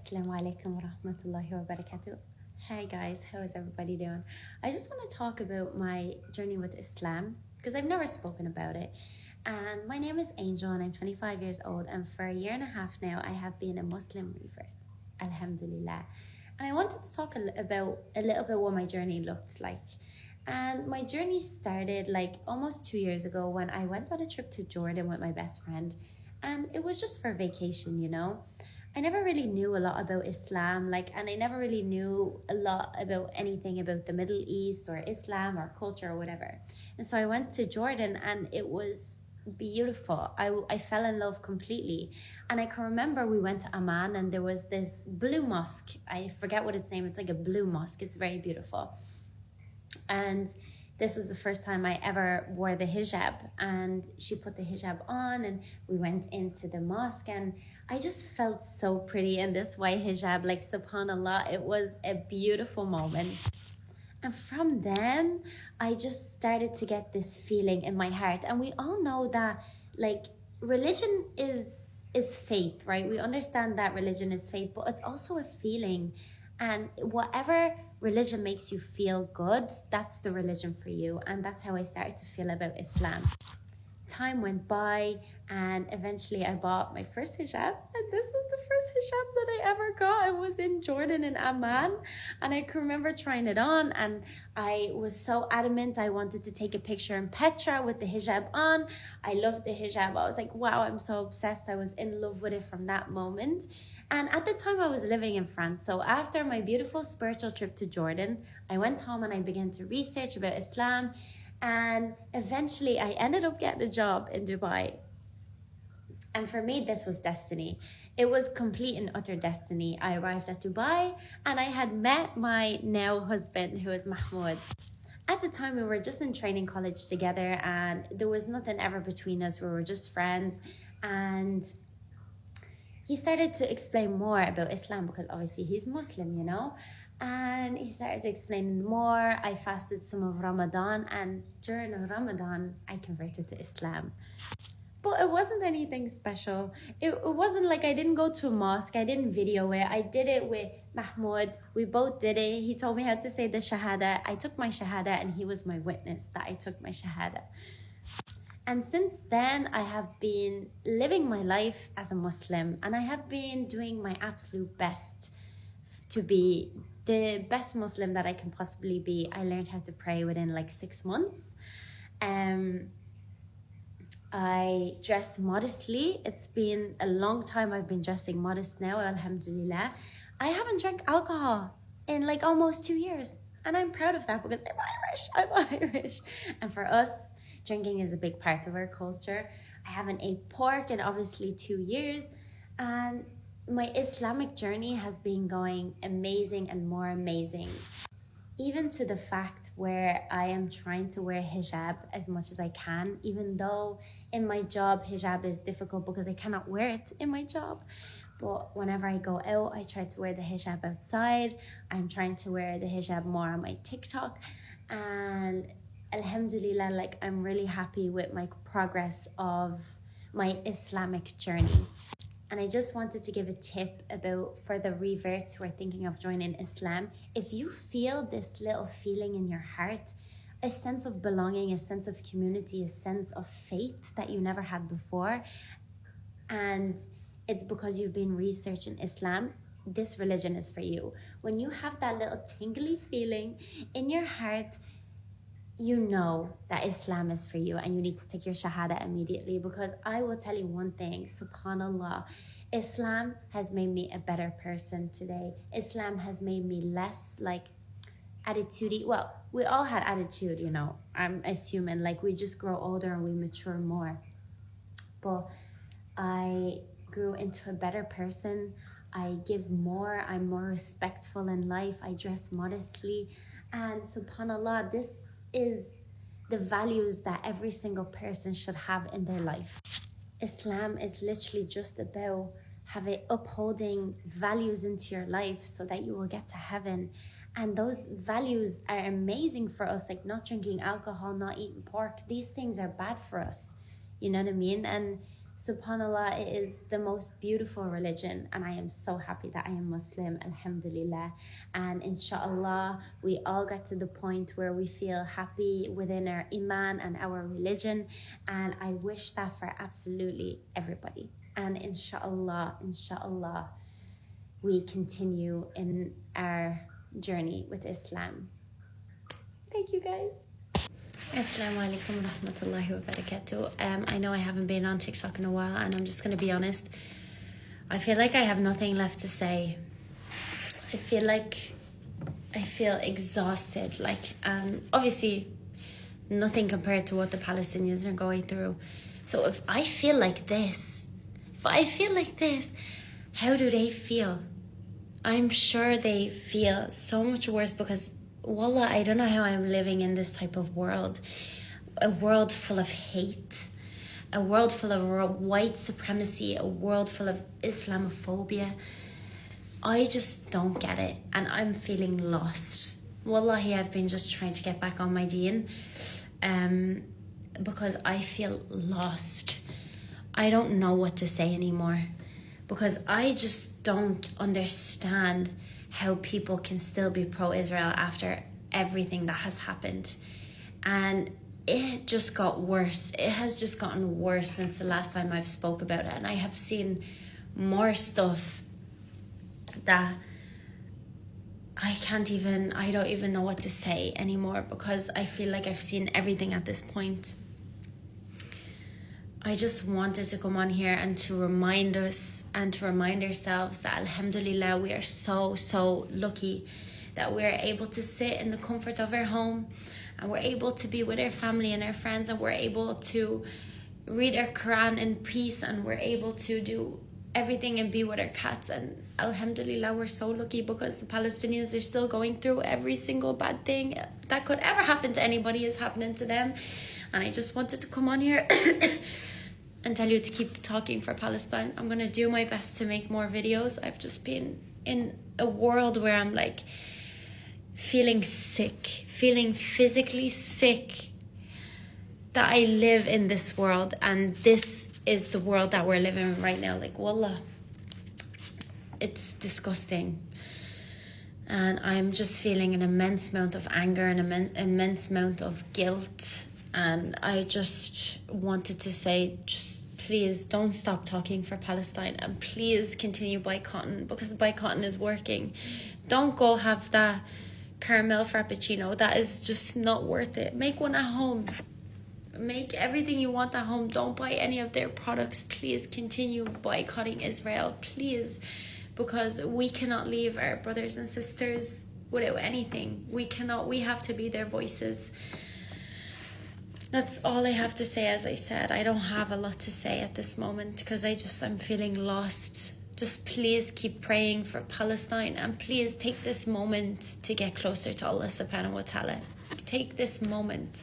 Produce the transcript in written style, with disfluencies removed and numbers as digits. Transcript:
Assalamu alaikum wa rahmatullahi wa barakatuh. Hi guys, how is everybody doing? I just want to talk about my journey with Islam because I've never spoken about it. And my name is Angel and I'm 25 years old, and for a year and a half now I have been a Muslim revert. Alhamdulillah. And I wanted to talk a little bit what my journey looked like. And my journey started like almost 2 years ago when I went on a trip to Jordan with my best friend. And it was just for vacation, you know. I never really knew a lot about Islam, and I never really knew a lot about anything about the Middle East or Islam or culture or whatever. And so I went to Jordan and it was beautiful. I fell in love completely. And I can remember we went to Amman and there was this blue mosque. I forget what its name. It's like a blue mosque. It's very beautiful. And this was the first time I ever wore the hijab, and she put the hijab on and we went into the mosque and I just felt so pretty in this white hijab, like subhanallah, it was a beautiful moment. And from then, I just started to get this feeling in my heart. And we all know that religion is faith, right? We understand that religion is faith, but it's also a feeling. And whatever religion makes you feel good, that's the religion for you. And that's how I started to feel about Islam. Time went by and eventually I bought my first hijab, and this was the first hijab that I ever got. I was in Jordan in Amman, and I can remember trying it on and I was so adamant I wanted to take a picture in Petra with the hijab on. I loved the hijab. I was like, wow, I'm so obsessed. I was in love with it from that moment. And at the time I was living in France. So after my beautiful spiritual trip to Jordan, I went home and I began to research about Islam. And eventually I ended up getting a job in Dubai. And for me, this was destiny. It was complete and utter destiny. I arrived at Dubai and I had met my now husband, who is Mahmoud. At the time, we were just in training college together and there was nothing ever between us. We were just friends. And he started to explain more about Islam because obviously he's Muslim, you know. And he started explaining more. I fasted some of Ramadan, and during Ramadan, I converted to Islam. But it wasn't anything special. It wasn't like I didn't go to a mosque. I didn't video it. I did it with Mahmoud. We both did it. He told me how to say the Shahada. I took my Shahada, and he was my witness that I took my Shahada. And since then, I have been living my life as a Muslim, and I have been doing my absolute best to be the best Muslim that I can possibly be. I learned how to pray within 6 months. I dress modestly. It's been a long time I've been dressing modest now, alhamdulillah. I haven't drank alcohol in almost 2 years. And I'm proud of that because I'm Irish. And for us, drinking is a big part of our culture. I haven't ate pork in obviously 2 years. And my Islamic journey has been going amazing and more amazing. Even to the fact where I am trying to wear hijab as much as I can, even though in my job hijab is difficult because I cannot wear it in my job. But whenever I go out, I try to wear the hijab outside. I'm trying to wear the hijab more on my TikTok. And alhamdulillah, I'm really happy with my progress of my Islamic journey. And I just wanted to give a tip for the reverts who are thinking of joining Islam. If you feel this little feeling in your heart, a sense of belonging, a sense of community, a sense of faith that you never had before, and it's because you've been researching Islam, this religion is for you. When you have that little tingly feeling in your heart, you know that Islam is for you and you need to take your Shahada immediately, because I will tell you one thing, subhanallah, Islam has made me a better person today. Islam has made me less attitude-y. Well, we all had attitude, you know, I'm assuming, we just grow older and we mature more. But I grew into a better person. I give more, I'm more respectful in life, I dress modestly, and subhanallah, this is the values that every single person should have in their life. Islam is literally just about upholding values into your life so that you will get to heaven. And those values are amazing for us, not drinking alcohol, not eating pork. These things are bad for us, you know what I mean? And SubhanAllah, it is the most beautiful religion, and I am so happy that I am Muslim, alhamdulillah. And inshallah, we all get to the point where we feel happy within our iman and our religion, and I wish that for absolutely everybody. And inshallah, we continue in our journey with Islam. Thank you, guys. Assalamu alaikum wa rahmatullahi wa barakatuh. I know I haven't been on TikTok in a while, and I'm just going to be honest. I feel like I have nothing left to say. I feel exhausted. Obviously, nothing compared to what the Palestinians are going through. So if I feel like this, how do they feel? I'm sure they feel so much worse because, wallah, I don't know how I'm living in this type of world. A world full of hate. A world full of white supremacy. A world full of Islamophobia. I just don't get it. And I'm feeling lost. Wallahi, I've been just trying to get back on my deen. Because I feel lost. I don't know what to say anymore. Because I just don't understand how people can still be pro-Israel after everything that has happened. And it just got worse. It has just gotten worse since the last time I've spoke about it. And I have seen more stuff that I don't even know what to say anymore, because I feel like I've seen everything at this point. I just wanted to come on here and to remind us and to remind ourselves that alhamdulillah, we are so lucky that we are able to sit in the comfort of our home, and we're able to be with our family and our friends, and we're able to read our Quran in peace, and we're able to do everything and be with our cats. And alhamdulillah, we're so lucky, because the Palestinians are still going through every single bad thing that could ever happen to anybody is happening to them. And I just wanted to come on here and tell you to keep talking for Palestine. I'm going to do my best to make more videos. I've just been in a world where I'm like feeling physically sick that I live in this world, and this is the world that we're living in right now. Like, wallah, it's disgusting. And I'm just feeling an immense amount of anger and an immense amount of guilt. And I just wanted to say, just please don't stop talking for Palestine, and please continue boycotting, because boycotting is working. Don't go have that caramel frappuccino. That is just not worth it. Make one at home. Make everything you want at home. Don't buy any of their products. Please continue boycotting Israel, please, because we cannot leave our brothers and sisters without anything. We have to be their voices. That's all I have to say. As I said, I don't have a lot to say at this moment, because I'm feeling lost. Just please keep praying for Palestine, and please take this moment to get closer to Allah subhanahu wa ta'ala. Take this moment.